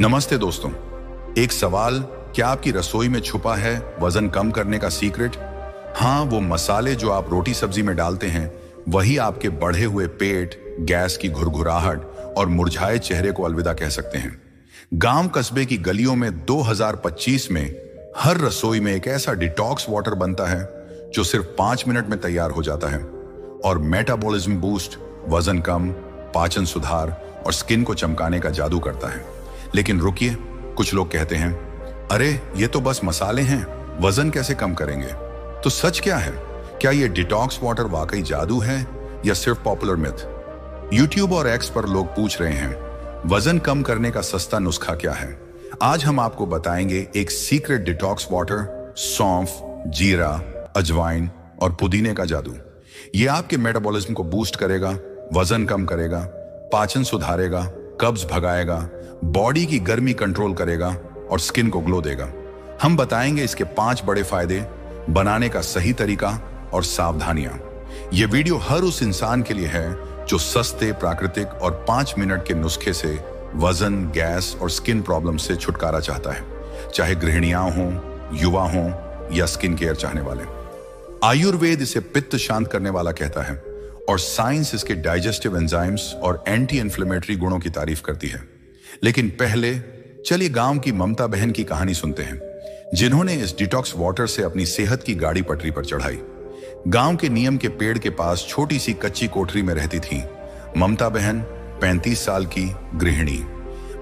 नमस्ते दोस्तों। एक सवाल, क्या आपकी रसोई में छुपा है वजन कम करने का सीक्रेट? हाँ, वो मसाले जो आप रोटी सब्जी में डालते हैं, वही आपके बढ़े हुए पेट, गैस की घुरघुराहट और मुरझाए चेहरे को अलविदा कह सकते हैं। गांव कस्बे की गलियों में 2025 में हर रसोई में एक ऐसा डिटॉक्स वाटर बनता है जो सिर्फ 5 मिनट में तैयार हो जाता है और मेटाबॉलिज्म बूस्ट, वजन कम, पाचन सुधार और स्किन को चमकाने का जादू करता है। लेकिन रुकिए, कुछ लोग कहते हैं, अरे ये तो बस मसाले हैं, वजन कैसे कम करेंगे? तो सच क्या है? क्या ये डिटॉक्स वाटर वाकई जादू है या सिर्फ पॉपुलर मिथ? यूट्यूब और एक्स पर लोग पूछ रहे हैं, वजन कम करने का सस्ता नुस्खा क्या है? आज हम आपको बताएंगे एक सीक्रेट डिटॉक्स वाटर, सौंफ, जीरा, अजवाइन और पुदीने का जादू। ये आपके मेटाबॉलिज्म को बूस्ट करेगा, वजन कम करेगा, पाचन सुधारेगा, कब्ज भगाएगा, बॉडी की गर्मी कंट्रोल करेगा और स्किन को ग्लो देगा। हम बताएंगे इसके 5 बड़े फायदे, बनाने का सही तरीका और सावधानियां। यह वीडियो हर उस इंसान के लिए है जो सस्ते, प्राकृतिक और 5 मिनट के नुस्खे से वजन, गैस और स्किन प्रॉब्लम से छुटकारा चाहता है, चाहे गृहिणियां हों, युवा हों या स्किन केयर चाहने वाले। आयुर्वेद इसे पित्त शांत करने वाला कहता है और साइंस इसके डाइजेस्टिव एंजाइम्स और एंटी इन्फ्लेमेटरी गुणों की तारीफ करती है। लेकिन पहले चलिए गांव की ममता बहन की कहानी सुनते हैं, जिन्होंने इस डिटॉक्स वाटर से अपनी सेहत की गाड़ी पटरी पर चढ़ाई। गांव के नीम के पेड़ के पास छोटी सी कच्ची कोठरी में रहती थी ममता बहन, 35 साल की गृहिणी।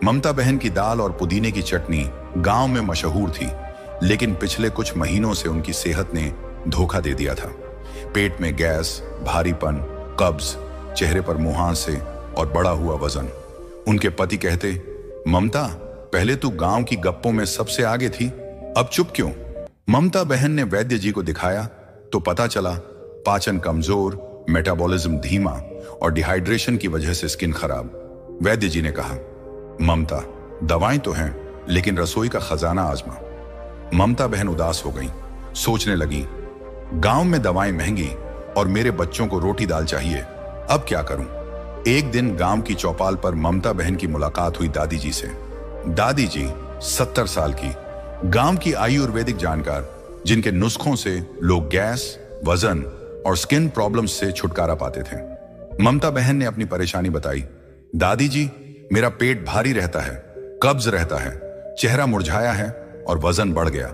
ममता बहन की दाल और पुदीने की चटनी गांव में मशहूर थी, लेकिन पिछले कुछ महीनों से उनकी सेहत ने धोखा दे दिया था। पेट में गैस, भारीपन, कब्ज, चेहरे पर मुहासे और बढ़ा हुआ वजन। उनके पति कहते, ममता, पहले तू गांव की गप्पों में सबसे आगे थी, अब चुप क्यों? ममता बहन ने वैद्य जी को दिखाया तो पता चला पाचन कमजोर, मेटाबॉलिज्म धीमा और डिहाइड्रेशन की वजह से स्किन खराब। वैद्य जी ने कहा, ममता, दवाएं तो हैं, लेकिन रसोई का खजाना आजमा। ममता बहन उदास हो गई, सोचने लगी, गांव में दवाएं महंगी और मेरे बच्चों को रोटी दाल चाहिए, अब क्या करूं? एक दिन गांव की चौपाल पर ममता बहन की मुलाकात हुई दादी जी से। दादी जी 70 साल की, गांव की आयुर्वेदिक जानकार, जिनके नुस्खों से लोग गैस, वजन और स्किन प्रॉब्लम्स से छुटकारा पाते थे। ममता बहन ने अपनी परेशानी बताई। दादी जी, मेरा पेट भारी रहता है, कब्ज रहता है, चेहरा मुरझाया है और वजन बढ़ गया।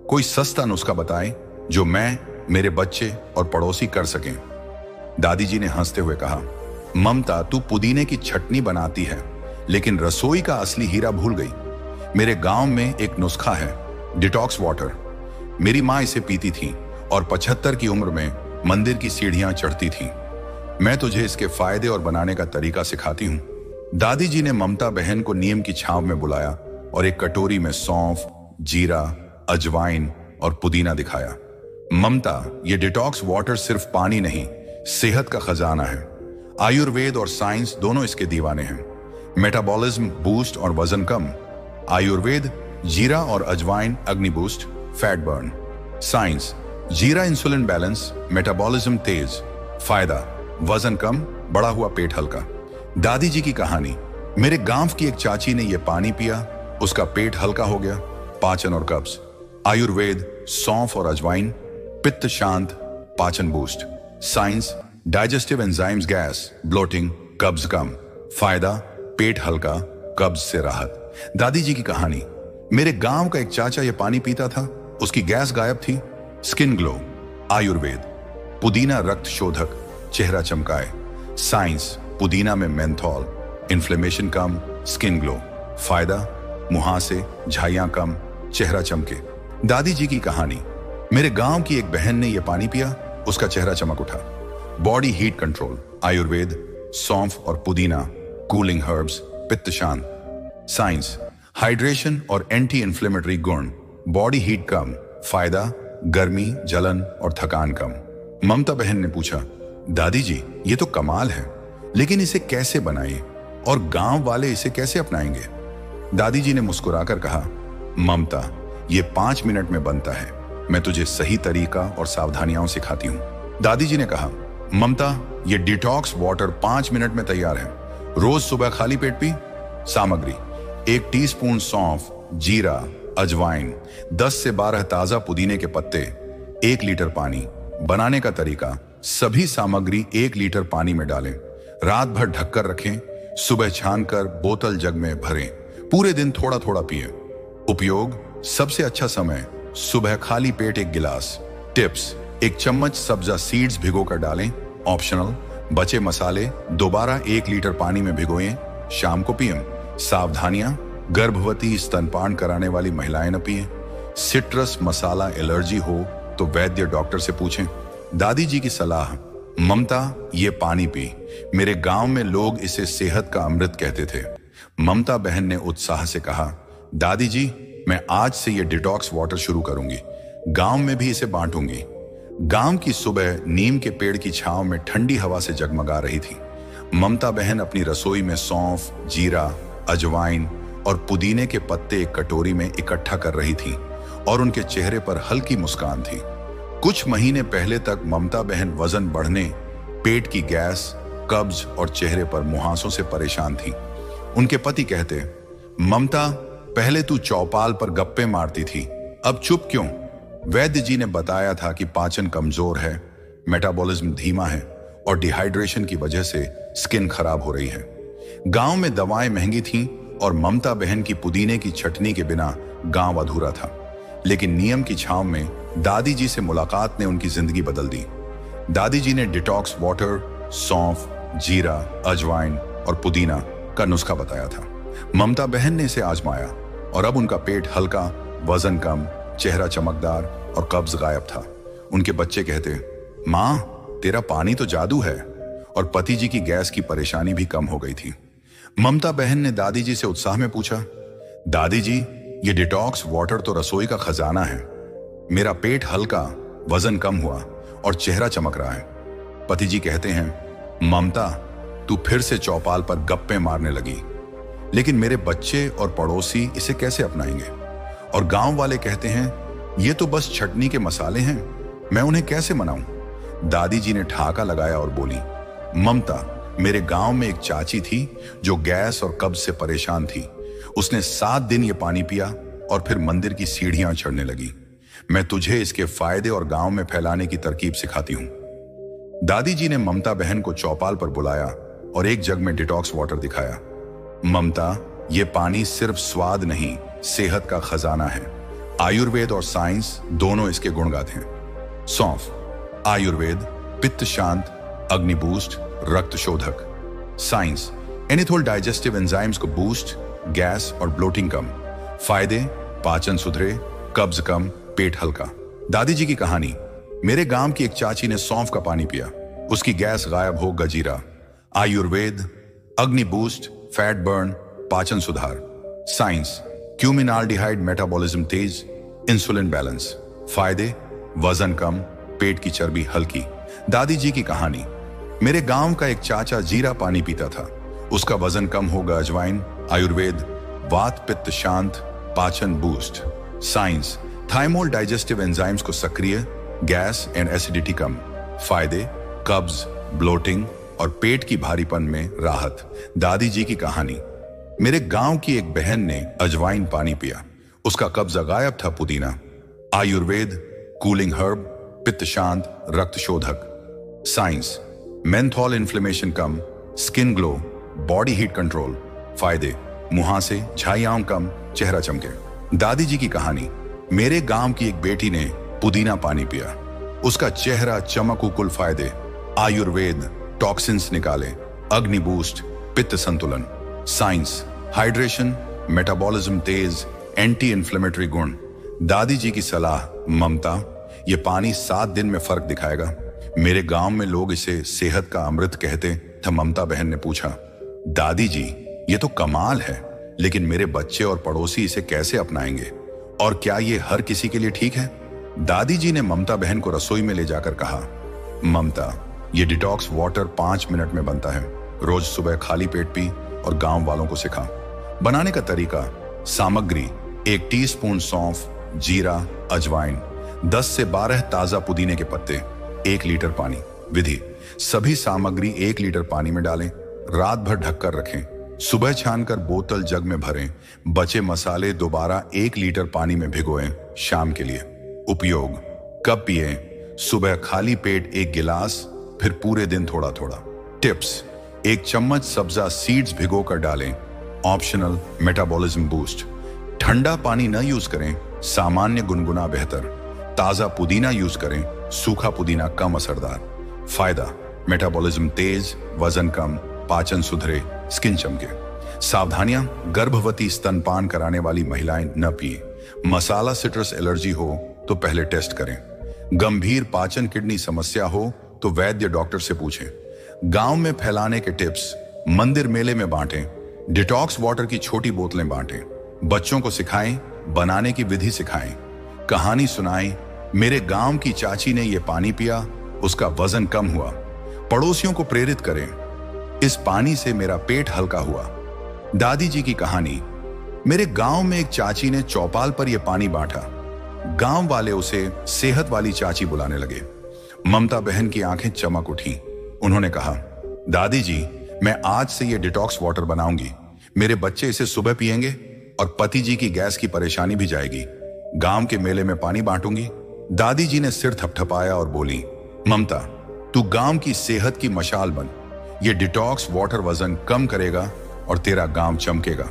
कोई सस्ता नुस्खा बताएं जो मैं, मेरे बच्चे और पड़ोसी कर सकें। दादी जी ने हंसते हुए कहा, ममता, तू पुदीने की चटनी बनाती है, लेकिन रसोई का असली हीरा भूल गई। मेरे गांव में एक नुस्खा है, डिटॉक्स वाटर। मेरी माँ इसे पीती थी और 75 की उम्र में मंदिर की सीढ़ियां चढ़ती थी। मैं तुझे इसके फायदे और बनाने का तरीका सिखाती हूँ। दादी जी ने ममता बहन को नीम की छांव में बुलाया और एक कटोरी में सौंफ, जीरा, अजवाइन और पुदीना दिखाया। ममता, ये डिटॉक्स वाटर सिर्फ पानी नहीं, सेहत का खजाना है। आयुर्वेद और साइंस दोनों इसके दीवाने हैं। मेटाबॉलिज्म बूस्ट और वजन कम। आयुर्वेद, जीरा और अजवाइन अग्नि बूस्ट, फैट बर्न। साइंस, जीरा इंसुलिन बैलेंस, मेटाबॉलिज्म तेज, फायदा, वजन कम, बढ़ा हुआ पेट हल्का। दादी जी की कहानी, मेरे गांव की एक चाची ने यह पानी पिया, उसका पेट हल्का हो गया, पाचन और कब्ज। आयुर्वेद, सौंफ और अजवाइन, पित्त शांत, पाचन boost. Science, digestive enzymes gas, bloating, कब्ज कम, फायदा, पेट हल्का, कब्ज से राहत। दादी जी की कहानी, मेरे गांव का एक चाचा ये पानी पीता था, उसकी गैस गायब थी, स्किन ग्लो। आयुर्वेद, पुदीना रक्त शोधक, चेहरा चमकाए। साइंस, पुदीना में मेंथॉल, इन्फ्लेमेशन कम, स्किन ग्लो। फायदा, मुहासे, झाइयां कम, चेहरा चमके। दादी जी की कहानी, मेरे गांव की एक बहन ने यह पानी पिया, उसका चेहरा चमक उठा। Body heat control. आयुर्वेद, सौंफ और पुदीना, कूलिंग हर्ब्स, पित्त शांत। साइंस, हाइड्रेशन और एंटी इन्फ्लेमेटरी गुण, बॉडी हीट कम, फायदा, गर्मी, जलन और थकान कम। ममता बहन ने पूछा, दादी जी, ये तो कमाल है, लेकिन इसे कैसे बनाएं और गांव वाले इसे कैसे अपनाएंगे? दादी जी ने मुस्कुराकर कहा, ममता, ये 5 मिनट में बनता है, मैं तुझे सही तरीका और सावधानियां सिखाती हूँ। दादी जी ने कहा, ममता, ये डिटॉक्स वाटर 5 मिनट में तैयार है, रोज सुबह खाली पेट पी। सामग्री, 1 टीस्पून सौंफ, जीरा, अजवाइन, 10 से 12 ताजा पुदीने के पत्ते, 1 लीटर पानी। बनाने का तरीका, सभी सामग्री 1 लीटर पानी में डालें, रात भर ढककर रखें, सुबह छानकर बोतल जग में भरें, पूरे दिन थोड़ा थोड़ा पिएं। उपयोग, सबसे अच्छा समय सुबह खाली पेट 1 गिलास। टिप्स, 1 चम्मच सब्जा सीड्स भिगोकर डालें, ऑप्शनल। बचे मसाले दोबारा 1 लीटर पानी में भिगोएं, शाम को पिएं। सावधानियां, गर्भवती, स्तनपान कराने वाली महिलाएं न पिएं। सिट्रस मसाला एलर्जी हो तो वैद्य डॉक्टर से पूछें। दादी जी की सलाह, ममता ये पानी पी, मेरे गांव में लोग इसे सेहत का अमृत कहते थे। ममता बहन ने उत्साह से कहा, दादी जी मैं आज से ये डिटॉक्स वाटर शुरू करूंगी, गांव में भी इसे बांटूंगी। गांव की सुबह नीम के पेड़ की छांव में ठंडी हवा से जगमगा रही थी। ममता बहन अपनी रसोई में सौंफ, जीरा, अजवाइन और पुदीने के पत्ते एक कटोरी में इकट्ठा कर रही थी और उनके चेहरे पर हल्की मुस्कान थी। कुछ महीने पहले तक ममता बहन वजन बढ़ने, पेट की गैस, कब्ज और चेहरे पर मुहासों से परेशान थी। उनके पति कहते, ममता पहले तू चौपाल पर गप्पे मारती थी, अब चुप क्यों? वैद्य जी ने बताया था कि पाचन कमजोर है, मेटाबॉलिज्म धीमा है और डिहाइड्रेशन की वजह से स्किन खराब हो रही है। गांव में दवाएं महंगी थीं और ममता बहन की पुदीने की चटनी के बिना गांव अधूरा था। लेकिन नियम की छांव में दादी जी से मुलाकात ने उनकी जिंदगी बदल दी। दादी जी ने डिटॉक्स वाटर, सौंफ, जीरा, अजवाइन और पुदीना का नुस्खा बताया था। ममता बहन ने इसे आजमाया और अब उनका पेट हल्का, वजन कम, चेहरा चमकदार और कब्ज गायब था। उनके बच्चे कहते, मां तेरा पानी तो जादू है। और पति जी की गैस की परेशानी भी कम हो गई थी। ममता बहन ने दादी जी से उत्साह में पूछा, दादी जी ये डिटॉक्स वाटर तो रसोई का खजाना है। मेरा पेट हल्का, वजन कम हुआ और चेहरा चमक रहा है। पति जी कहते हैं, ममता तू फिर से चौपाल पर गप्पे मारने लगी, लेकिन मेरे बच्चे और पड़ोसी इसे कैसे अपनाएंगे? और गांव वाले कहते हैं, ये तो बस चटनी के मसाले हैं, मैं उन्हें कैसे मनाऊं? दादी जी ने ठहाका लगाया और बोली, ममता मेरे गांव में एक चाची थी जो गैस और कब्ज से परेशान थी। उसने 7 दिन ये पानी पिया और फिर मंदिर की सीढ़ियां चढ़ने लगी। मैं तुझे इसके फायदे और गांव में फैलाने की तरकीब सिखाती हूं। दादी जी ने ममता बहन को चौपाल पर बुलाया और एक जग में डिटॉक्स वाटर दिखाया। ममता ये पानी सिर्फ स्वाद नहीं, सेहत का खजाना है। आयुर्वेद और साइंस दोनों इसके गुण गाते हैं। सौंफ, आयुर्वेद पित्त शांत, अग्नि बूस्ट, रक्त शोधक। साइंस, एनिथोल डाइजेस्टिव एंजाइम्स को बूस्ट, गैस और ब्लोटिंग कम। फायदे, पाचन सुधरे, कब्ज कम, पेट हल्का। दादी जी की कहानी, मेरे गांव की एक चाची ने सौंफ का पानी पिया, उसकी गैस गायब हो गजीरा। आयुर्वेद, अग्नि बूस्ट, फैट बर्न, पाचन सुधार। साइंस, क्यूमिनाल्डिहाइड मेटाबॉलिज्म तेज, इंसुलिन बैलेंस। फायदे, वजन कम, पेट की चर्बी हल्की। दादी जी की कहानी, मेरे गांव का एक चाचा जीरा पानी पीता था, उसका वजन कम होगा। अजवाइन, आयुर्वेद, वात पित्त शांत, पाचन boost. Science, thymol digestive enzymes को सक्रिय, गैस एंड एसिडिटी कम। फायदे, कब्ज, ब्लोटिंग और पेट की भारीपन में राहत। दादी जी की कहानी, मेरे गांव की एक बहन ने अजवाइन पानी पिया, उसका कब्जा गायब था। पुदीना, आयुर्वेद, कूलिंग हर्ब, पित्त शांत, रक्त शोधक। साइंस, मेंथॉल इन्फ्लेमेशन कम, skin glow, body heat control. फायदे, मुहासे, झाइयां कम, चेहरा चमके। दादी जी की कहानी, मेरे गांव की एक बेटी ने पुदीना पानी पिया, उसका चेहरा चमक कुल। फायदे, आयुर्वेद, टॉक्सिन्स निकाले, अग्नि बूस्ट, पित्त संतुलन। साइंस, हाइड्रेशन, मेटाबॉलिज्म तेज, एंटी इन्फ्लेमेटरी गुण। दादी जी की सलाह, ममता ये पानी 7 दिन में फर्क दिखाएगा। मेरे गांव में लोग इसे सेहत का अमृत कहते थे। ममता बहन ने पूछा, दादी जी ये तो कमाल है, लेकिन मेरे बच्चे और पड़ोसी इसे कैसे अपनाएंगे और क्या ये हर किसी के लिए ठीक है? दादी जी ने ममता बहन को रसोई में ले जाकर कहा, ममता ये डिटॉक्स वाटर 5 मिनट में बनता है, रोज सुबह खाली पेट पी और गांव वालों को सिखा। बनाने का तरीका, सामग्री 1 टीस्पून सौंफ, जीरा, अजवाइन, 10 से 12 ताजा पुदीने के पत्ते, 1 लीटर पानी। विधि, सभी सामग्री 1 लीटर पानी में डालें, रात भर ढककर रखें, सुबह छानकर बोतल जग में भरें। बचे मसाले दोबारा 1 लीटर पानी में भिगोएं शाम के लिए। उपयोग: कब पिएं? सुबह खाली पेट 1 गिलास, फिर पूरे दिन थोड़ा थोड़ा। टिप्स: 1 चम्मच सब्जा सीड्स भिगोकर डालें, ऑप्शनल, मेटाबॉलिज्म बूस्ट। ठंडा पानी न यूज करें, सामान्य गुनगुना बेहतर। ताजा पुदीना यूज करें, सूखा पुदीना कम असरदार। फायदा: मेटाबॉलिज्म तेज, वजन कम, पाचन सुधरे, स्किन चमके। सावधानियां: गर्भवती स्तनपान कराने वाली महिलाएं न पिएं। मसाला सिट्रस एलर्जी हो तो पहले टेस्ट करें। गंभीर पाचन किडनी समस्या हो तो वैद्य डॉक्टर से पूछें। गांव में फैलाने के टिप्स: मंदिर मेले में बांटें। डिटॉक्स वाटर की छोटी बोतलें बांटें। बच्चों को सिखाएं, बनाने की विधि सिखाएं। कहानी सुनाएं, मेरे गांव की चाची ने यह पानी पिया, उसका वजन कम हुआ। पड़ोसियों को प्रेरित करें, इस पानी से मेरा पेट हल्का हुआ। दादी जी की कहानी: मेरे गांव में एक चाची ने चौपाल पर यह पानी बांटा। गांव वाले उसे सेहत वाली चाची बुलाने लगे। ममता बहन की आंखें चमक उठी। उन्होंने कहा, दादी जी, मैं आज से यह डिटॉक्स वाटर बनाऊंगी। मेरे बच्चे इसे सुबह पिएंगे और पति जी की गैस की परेशानी भी जाएगी। गांव के मेले में पानी बांटूंगी। दादी जी ने सिर थपथपाया और बोली, ममता, तू गांव की सेहत की मशाल बन। ये डिटॉक्स वाटर वजन कम करेगा और तेरा गांव चमकेगा।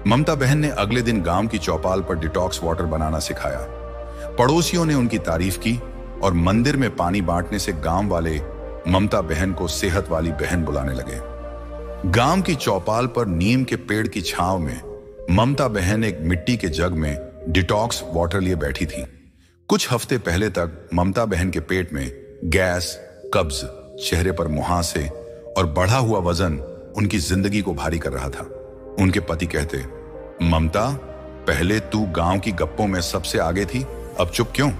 ममता बहन ने अगले दिन गांव की चौपाल पर डिटॉक्स वाटर बनाना सिखाया। पड़ोसियों ने उनकी तारीफ की और मंदिर में पानी बांटने से गांव वाले ममता बहन को सेहत वाली बहन बुलाने लगे। गांव की चौपाल पर नीम के पेड़ की छांव में ममता बहन एक मिट्टी के जग में डिटॉक्स वाटर लिए बैठी थी। कुछ हफ्ते पहले तक ममता बहन के पेट में गैस, कब्ज, चेहरे पर मुहासे और बढ़ा हुआ वजन उनकी जिंदगी को भारी कर रहा था। उनके पति कहते, ममता, पहले तू गांव की गप्पों में सबसे आगे थी, अब चुप क्यों?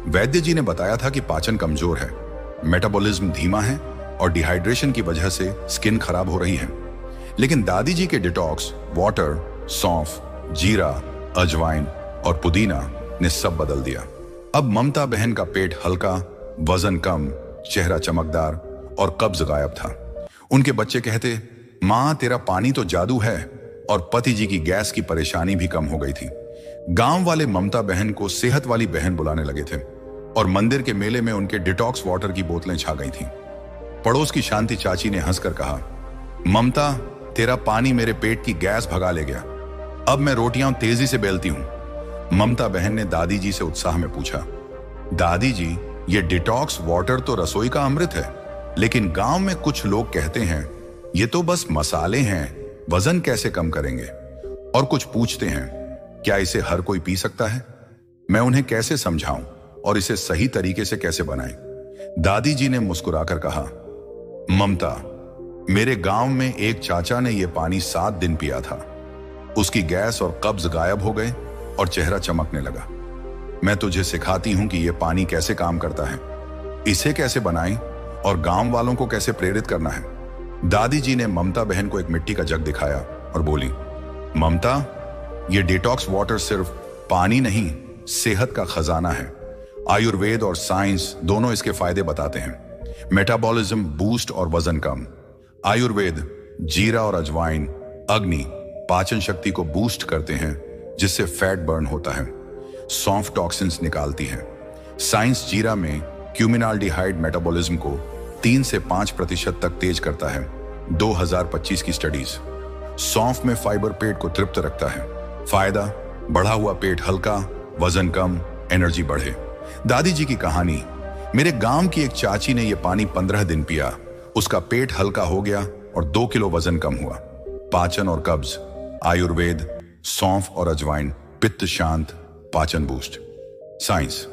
वैद्य जी ने बताया था कि पाचन कमजोर है, मेटाबॉलिज्म धीमा है और डिहाइड्रेशन की वजह से स्किन खराब हो रही है। लेकिन दादी जी के डिटॉक्स वाटर, सौंफ, जीरा, अजवाइन और पुदीना ने सब बदल दिया। अब ममता बहन का पेट हल्का, वजन कम, चेहरा चमकदार और कब्ज गायब था। उनके बच्चे कहते, मां, तेरा पानी तो जादू है। और पति जी की गैस की परेशानी भी कम हो गई थी। गांव वाले ममता बहन को सेहत वाली बहन बुलाने लगे थे और मंदिर के मेले में उनके डिटॉक्स वाटर की बोतलें छा गई थीं। पड़ोस की शांति चाची ने हंसकर कहा, ममता, तेरा पानी मेरे पेट की गैस भगा ले गया। अब मैं रोटियां तेजी से बेलती हूं। ममता बहन ने दादी जी से उत्साह में पूछा, दादी जी, ये डिटॉक्स वाटर तो रसोई का अमृत है, लेकिन गांव में कुछ लोग कहते हैं ये तो बस मसाले हैं, वजन कैसे कम करेंगे? और कुछ पूछते हैं, क्या इसे हर कोई पी सकता है? मैं उन्हें कैसे समझाऊं और इसे सही तरीके से कैसे बनाएं? दादी जी ने मुस्कुराकर कहा, ममता, मेरे गांव में एक चाचा ने यह पानी 7 दिन पिया था। उसकी गैस और कब्ज गायब हो गए और चेहरा चमकने लगा। मैं तुझे सिखाती हूं कि यह पानी कैसे काम करता है, इसे कैसे बनाएं और गांव वालों को कैसे प्रेरित करना है। दादी जी ने ममता बहन को एक मिट्टी का जग दिखाया और बोली, ममता, यह डिटॉक्स वाटर सिर्फ पानी नहीं, सेहत का खजाना है। आयुर्वेद और साइंस दोनों इसके फायदे बताते हैं। मेटाबॉलिज्म बूस्ट और वजन कम। आयुर्वेद जीरा और अजवाइन अग्नि पाचन शक्ति को बूस्ट करते हैं, जिससे फैट बर्न होता है। सौंफ टॉक्सिन्स निकालती है। साइंस जीरा में क्यूमिनाल्डिहाइड मेटाबॉलिज्म को 3 से 5% तक तेज करता है। 2025 की स्टडीज। सौंफ में फाइबर पेट को तृप्त रखता है। फायदा, बढ़ा हुआ पेट हल्का, वजन कम, एनर्जी बढ़े। दादी जी की कहानी, मेरे गांव की एक चाची ने यह पानी 15 दिन पिया, उसका पेट हल्का हो गया और 2 किलो वजन कम हुआ। पाचन और कब्ज। आयुर्वेद सौंफ और अजवाइन पित्त शांत, पाचन बूस्ट। साइंस,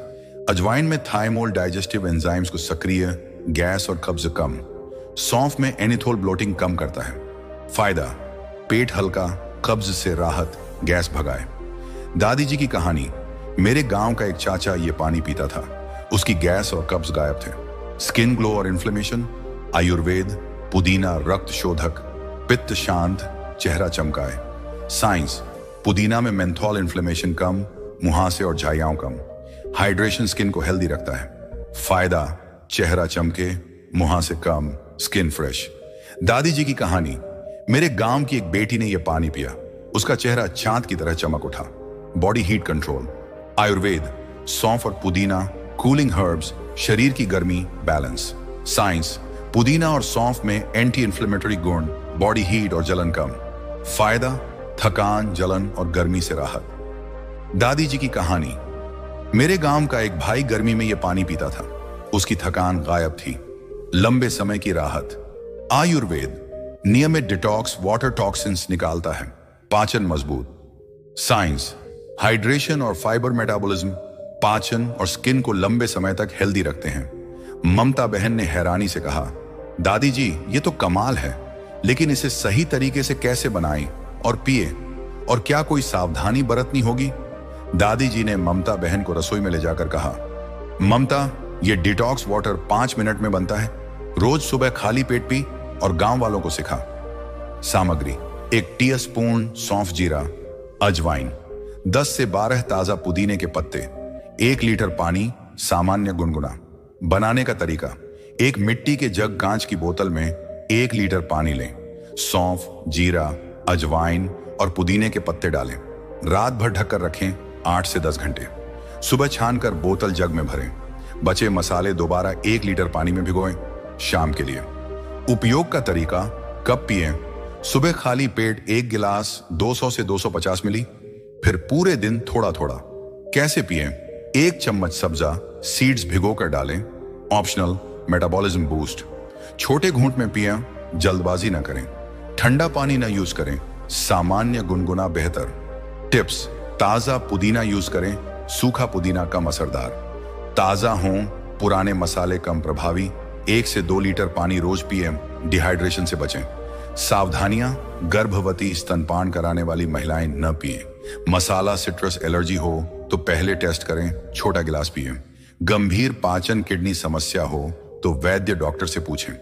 अजवाइन में थाइमोल डाइजेस्टिव एंजाइम्स को सक्रिय, गैस और कब्ज कम। सौंफ में एनिथोल ब्लोटिंग कम करता है। फायदा, पेट हल्का, कब्ज से राहत, गैस भगाए। दादी जी की कहानी, मेरे गांव का एक चाचा ये पानी पीता था, उसकी गैस और कब्ज गायब थे। स्किन ग्लो और इन्फ्लेमेशन। आयुर्वेद पुदीना रक्त शोधक, पित्त शांत, चेहरा चमकाए। साइंस, पुदीना में मेंथोल इन्फ्लेमेशन कम, मुहासे और झाइयाओं कम। हाइड्रेशन स्किन को हेल्दी रखता है। फायदा, चेहरा चमके, मुहासे कम, स्किन फ्रेश। दादी जी की कहानी, मेरे गांव की एक बेटी ने यह पानी पिया। उसका चेहरा चांद की तरह चमक उठा। बॉडी हीट कंट्रोल, आयुर्वेद, सौंफ और पुदीना, कूलिंग हर्ब्स, शरीर की गर्मी, बैलेंस। साइंस, पुदीना और सौंफ में एंटी इंफ्लेमेटरी गुण, बॉडी हीट और जलन कम। फायदा, थकान, जलन और गर्मी से राहत। दादी जी की कहानी। मेरे गांव का एक भाई गर्मी में यह पानी पीता था। उसकी थकान गायब थी, लंबे समय की राहत। आयुर्वेद, नियमित डिटॉक्स वाटर टॉक्सिन्स निकालता है, पाचन मजबूत। साइंस, हाइड्रेशन और फाइबर मेटाबॉलिज्म, पाचन और स्किन को लंबे समय तक हेल्दी रखते हैं। ममता बहन ने हैरानी से कहा, दादी जी ये तो कमाल है, लेकिन इसे सही तरीके से कैसे बनाएं और पिए, और क्या कोई सावधानी बरतनी होगी? दादी जी ने ममता बहन को रसोई में ले जाकर कहा, ममता ये डिटॉक्स वाटर 5 मिनट में बनता है। रोज सुबह खाली पेट पी और गांव वालों को सिखा। सामग्री, 1 टीस्पून सौंफ जीरा, अजवाइन, 10 से 12 ताजा पुदीने के पत्ते, 1 लीटर पानी सामान्य गुनगुना। बनाने का तरीका, एक मिट्टी के जग कांच की बोतल में 1 लीटर पानी लें, सौंफ, जीरा, अजवाइन और पुदीने के पत्ते डालें। रात भर ढककर रखें 8 से 10 घंटे। सुबह छानकर बोतल जग में भरें। बचे मसाले दोबारा 1 लीटर पानी में भिगोएं। शाम के लिए उपयोग का तरीका, कब पिएं? सुबह खाली पेट 1 गिलास 200 से 250 मिली, फिर पूरे दिन थोड़ा थोड़ा। कैसे पिएं? 1 चम्मच सब्जा सीड्स भिगोकर डालें, ऑप्शनल, मेटाबॉलिज्म बूस्ट। छोटे घूंट में पिएं, जल्दबाजी ना करें। ठंडा पानी ना यूज करें, सामान्य गुनगुना बेहतर। टिप्स, ताजा पुदीना यूज करें, सूखा पुदीना कम असरदार। ताजा हों, पुराने मसाले कम प्रभावी। 1 से 2 लीटर पानी रोज पिए, डिहाइड्रेशन से बचें। सावधानियां, गर्भवती, स्तनपान कराने वाली महिलाएं न पिएं। मसाला सिट्रस एलर्जी हो तो पहले टेस्ट करें, छोटा गिलास पिएं। गंभीर पाचन किडनी समस्या हो तो वैद्य डॉक्टर से पूछें।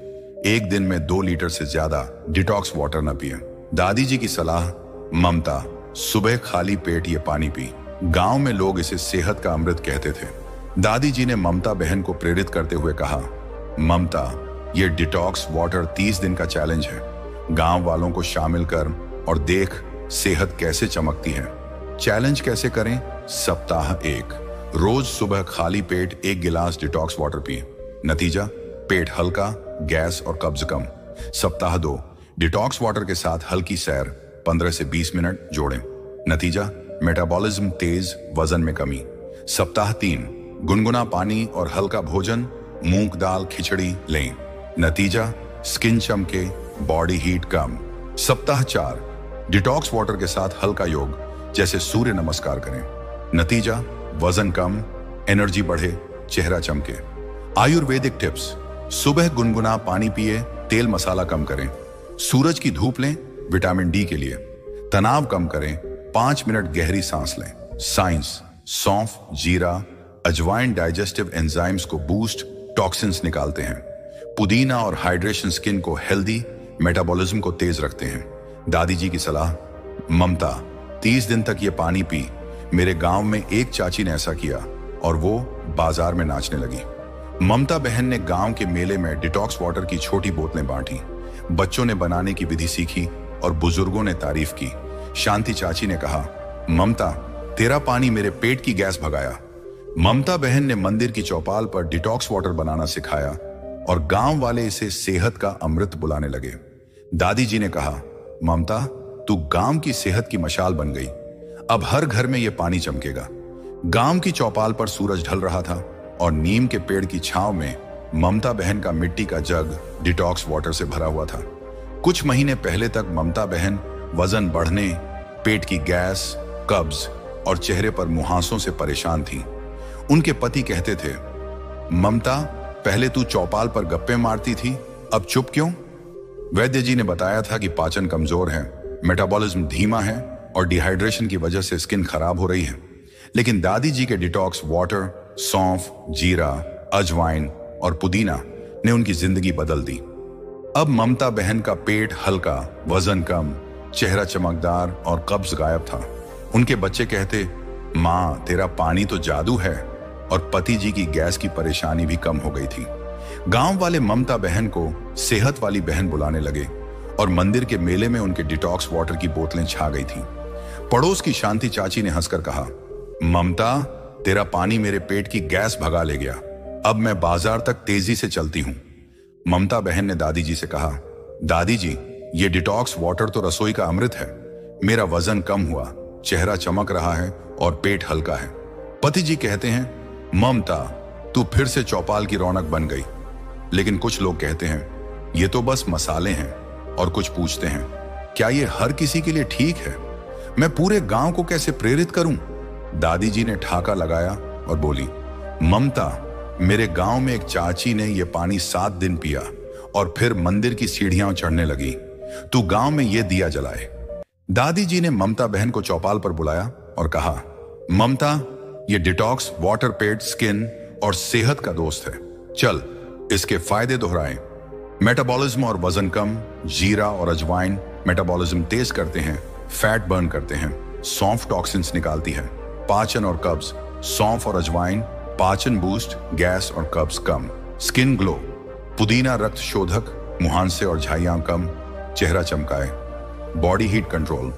1 दिन में 2 लीटर से ज्यादा डिटॉक्स वाटर न पिएं। दादी जी की सलाह, ममता सुबह खाली पेट ये पानी पी। गांव में लोग इसे सेहत का अमृत कहते थे। दादी जी ने ममता बहन को प्रेरित करते हुए कहा, ममता ये डिटॉक्स वाटर 30 दिन का चैलेंज है। गांव वालों को शामिल कर और देख सेहत कैसे चमकती है। चैलेंज कैसे करें? सप्ताह 1, रोज सुबह खाली पेट 1 गिलास डिटॉक्स वाटर पिए। नतीजा, पेट हल्का, गैस और कब्ज कम। सप्ताह 2, डिटॉक्स वाटर के साथ हल्की सैर 15 से 20 मिनट जोड़ें। नतीजा, मेटाबॉलिज्म तेज, वजन में कमी। सप्ताह 3, गुनगुना पानी और हल्का भोजन, मूंग दाल खिचड़ी लें। नतीजा, स्किन चमके, बॉडी हीट कम। सप्ताह 4, डिटॉक्स वाटर के साथ हल्का योग जैसे सूर्य नमस्कार करें। नतीजा, वजन कम, एनर्जी बढ़े, चेहरा चमके। आयुर्वेदिक टिप्स, सुबह गुनगुना पानी पिए, तेल मसाला कम करें। सूरज की धूप लें, विटामिन डी के लिए। तनाव कम करें, 5 मिनट गहरी सांस लें। साइंस, सौंफ, जीरा, अजवाइन डाइजेस्टिव एंजाइम्स को बूस्ट, टॉक्सिन्स निकालते हैं। पुदीना और हाइड्रेशन स्किन को हेल्दी, मेटाबॉलिज्म को तेज रखते हैं। दादी जी की सलाह, ममता 30 दिन तक ये पानी पी। मेरे गांव में एक चाची ने ऐसा किया और वो बाजार में नाचने लगी। ममता बहन ने गांव के मेले में डिटॉक्स वाटर की छोटी बोतलें बांटी। बच्चों ने बनाने की विधि सीखी और बुजुर्गों ने तारीफ की। शांति चाची ने कहा, ममता तेरा पानी मेरे पेट की गैस भगाया। ममता बहन ने मंदिर की चौपाल पर डिटॉक्स वाटर बनाना सिखाया और गांव वाले इसे सेहत का अमृत बुलाने लगे। दादी जी ने कहा, ममता तू गांव की सेहत की मशाल बन गई। अब हर घर में यह पानी चमकेगा। गांव की चौपाल पर सूरज ढल रहा था और नीम के पेड़ की छांव में ममता बहन का मिट्टी का जग डिटॉक्स वाटर से भरा हुआ था। कुछ महीने पहले तक ममता बहन वजन बढ़ने, पेट की गैस, कब्ज और चेहरे पर मुहासों से परेशान थी। उनके पति कहते थे, ममता पहले तू चौपाल पर गप्पे मारती थी, अब चुप क्यों? वैद्य जी ने बताया था कि पाचन कमजोर है, मेटाबॉलिज्म धीमा है और डिहाइड्रेशन की वजह से स्किन खराब हो रही है। लेकिन दादी जी के डिटॉक्स वाटर, सौंफ, जीरा, अजवाइन और पुदीना ने उनकी जिंदगी बदल दी। अब ममता बहन का पेट हल्का, वजन कम, चेहरा चमकदार और कब्ज गायब था। उनके बच्चे कहते, माँ तेरा पानी तो जादू है, और पति जी की गैस की परेशानी भी कम हो गई थी। गांव वाले ममता बहन को सेहत वाली बहन बुलाने लगे और मंदिर के मेले में उनके डिटॉक्स वाटर की बोतलें छा गई थीं। पड़ोस की शांति चाची ने हंसकर कहा, ममता, तेरा पानी मेरे पेट की गैस भगा ले गया। अब मैं बाजार तक तेजी से चलती हूं। ममता बहन ने दादी जी से कहा, दादी जी, ये डिटॉक्स वाटर तो रसोई का अमृत है। मेरा वजन कम हुआ, चेहरा चमक रहा है और पेट हल्का है। पति जी कहते हैं, ममता, तू फिर से चौपाल की रौनक बन गई। लेकिन कुछ लोग कहते हैं, ये तो बस मसाले हैं। और कुछ पूछते हैं, क्या ये हर किसी के लिए ठीक है? मैं पूरे गांव को कैसे प्रेरित करूं? दादी जी ने ठाका लगाया और बोली, ममता, मेरे गांव में एक चाची ने यह पानी 7 दिन पिया और फिर मंदिर की सीढ़ियां चढ़ने लगी। तू गांव में यह दिया जलाए। दादी जी ने ममता बहन को चौपाल पर बुलाया और कहा, ममता, ये डिटॉक्स वाटर पेट, स्किन और सेहत का दोस्त है। चल इसके फायदे दोहराएं। मेटाबॉलिज्म और वजन कम। जीरा और अजवाइन मेटाबॉलिज्म तेज करते हैं, फैट बर्न करते हैं। सौंफ टॉक्सिन्स निकालती है। पाचन और कब्ज। सौंफ और अजवाइन पाचन बूस्ट, गैस और कब्ज कम। Skin glow. पुदीना रक्त शोधक, मुहांसे और झाइयां कम, चेहरा चमकाए। Body heat control.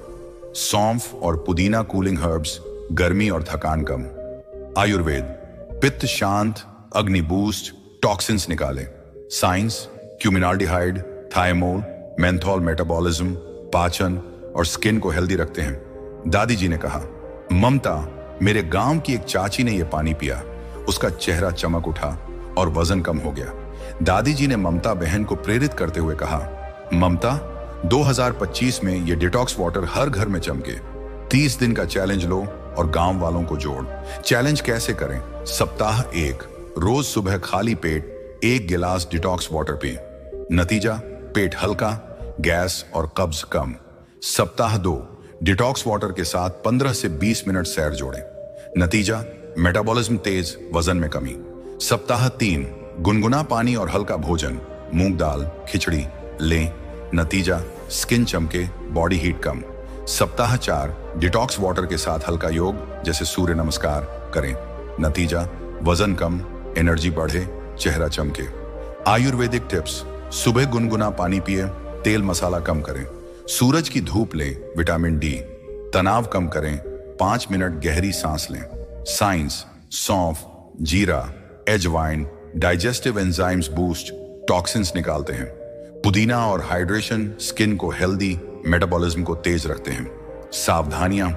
सौंफ और पुदीना कूलिंग हर्ब्स, गर्मी और थकान कम। आयुर्वेद, पित्त शांत, अग्नि बूस्ट, टॉक्सिन्स निकाले। साइंस, क्यूमिनाल्डिहाइड, थाइमोल, मेंथोल मेटाबॉलिज्म, पाचन और स्किन को हेल्दी रखते हैं। दादी जी ने कहा, ममता, मेरे गांव की एक चाची ने यह पानी पिया, उसका चेहरा चमक उठा और वजन कम हो गया। दादी जी ने ममता बहन को प्रेरित करते हुए कहा, ममता, 2025 में यह डिटॉक्स वाटर हर घर में चमके। 30 दिन का चैलेंज लो और गांव वालों को जोड़। चैलेंज कैसे करें? सप्ताह 1, रोज सुबह खाली पेट 1 गिलास डिटॉक्स वाटर पिए। नतीजा, पेट हल्का, गैस और कब्ज कम। सप्ताह 2, डिटॉक्स वाटर के साथ 15 से 20 मिनट सैर जोड़ें। नतीजा, मेटाबॉलिज्म तेज, वजन में कमी। सप्ताह 3, गुनगुना पानी और हल्का भोजन, मूंग दाल, खिचड़ी लें। नतीजा, स्किन चमके, बॉडी हीट कम। सप्ताह 4, डिटॉक्स वाटर के साथ हल्का योग जैसे सूर्य नमस्कार करें। नतीजा, वजन कम, एनर्जी बढ़े, चेहरा चमके। आयुर्वेदिक टिप्स, सुबह गुनगुना पानी पिए, तेल मसाला कम करें। सूरज की धूप लें, विटामिन डी। तनाव कम करें, 5 मिनट गहरी सांस लें। साइंस, सौंफ, जीरा, अजवाइन डाइजेस्टिव एंजाइम्स बूस्ट, टॉक्सिन्स निकालते हैं। पुदीना और हाइड्रेशन स्किन को हेल्दी, मेटाबॉलिज्म को तेज रखते हैं। सावधानियां,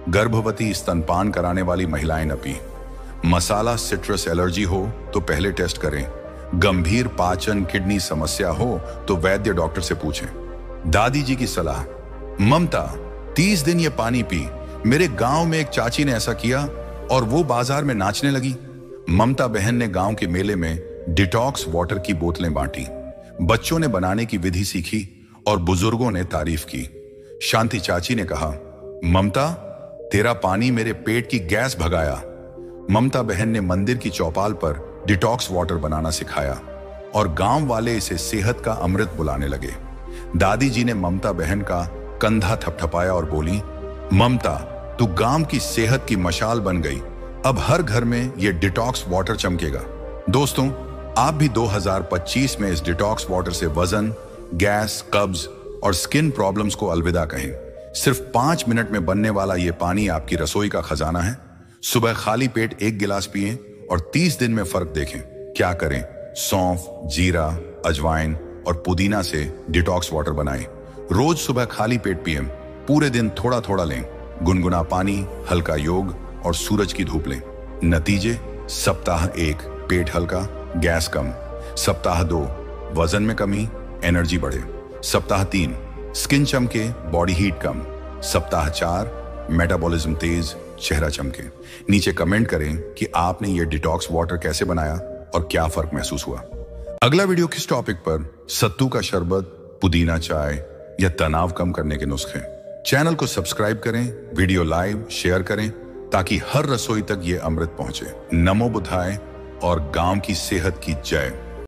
गर्भवती, स्तनपान कराने वाली महिलाएं न पिएं। मसाला सिट्रस एलर्जी हो तो पहले टेस्ट करें। गंभीर पाचन किडनी समस्या हो तो वैद्य डॉक्टर से पूछें। दादी जी की सलाह, ममता, 30 दिन ये पानी पी। मेरे गांव में एक चाची ने ऐसा किया और वो बाजार में नाचने लगी। ममता बहन ने गांव के मेले में डिटॉक्स वाटर की बोतलें बांटी। बच्चों ने बनाने की विधि सीखी और बुजुर्गों ने तारीफ की। शांति चाची ने कहा, ममता, तेरा पानी मेरे पेट की गैस भगाया। ममता बहन ने मंदिर की चौपाल पर डिटॉक्स वाटर बनाना सिखाया और गांव वाले इसे सेहत का अमृत बुलाने लगे। दादी जी ने ममता बहन का कंधा थपथपाया और बोली, ममता, तू गांव की सेहत की मशाल बन गई। अब हर घर में यह डिटॉक्स वाटर चमकेगा। दोस्तों, आप भी 2025 में इस डिटॉक्स वाटर से वजन, गैस, कब्ज और स्किन प्रॉब्लम्स को अलविदा कहें। सिर्फ 5 मिनट में बनने वाला यह पानी आपकी रसोई का खजाना है। सुबह खाली पेट 1 गिलास पिए और 30 दिन में फर्क देखें। क्या करें? सौंफ, जीरा, अजवाइन और पुदीना से डिटॉक्स वाटर बनाएं। रोज सुबह खाली पेट पिए, पूरे दिन थोड़ा थोड़ा लें। गुनगुना पानी, हल्का योग और सूरज की धूप लें। नतीजे, सप्ताह 1, पेट हल्का, गैस कम। सप्ताह 2, वजन में कमी, एनर्जी बढ़े। सप्ताह 3, स्किन चमके, बॉडी हीट कम। सप्ताह 4, मेटाबॉलिज्म तेज, चेहरा चमके। नीचे कमेंट करें कि आपने ये डिटॉक्स वाटर कैसे बनाया और क्या फर्क महसूस हुआ। अगला वीडियो किस टॉपिक पर? सत्तू का शरबत, पुदीना चाय या तनाव कम करने के नुस्खे। चैनल को सब्सक्राइब करें, वीडियो लाइव शेयर करें ताकि हर रसोई तक ये अमृत पहुंचे। नमो बुद्धाय और गांव की सेहत की जय।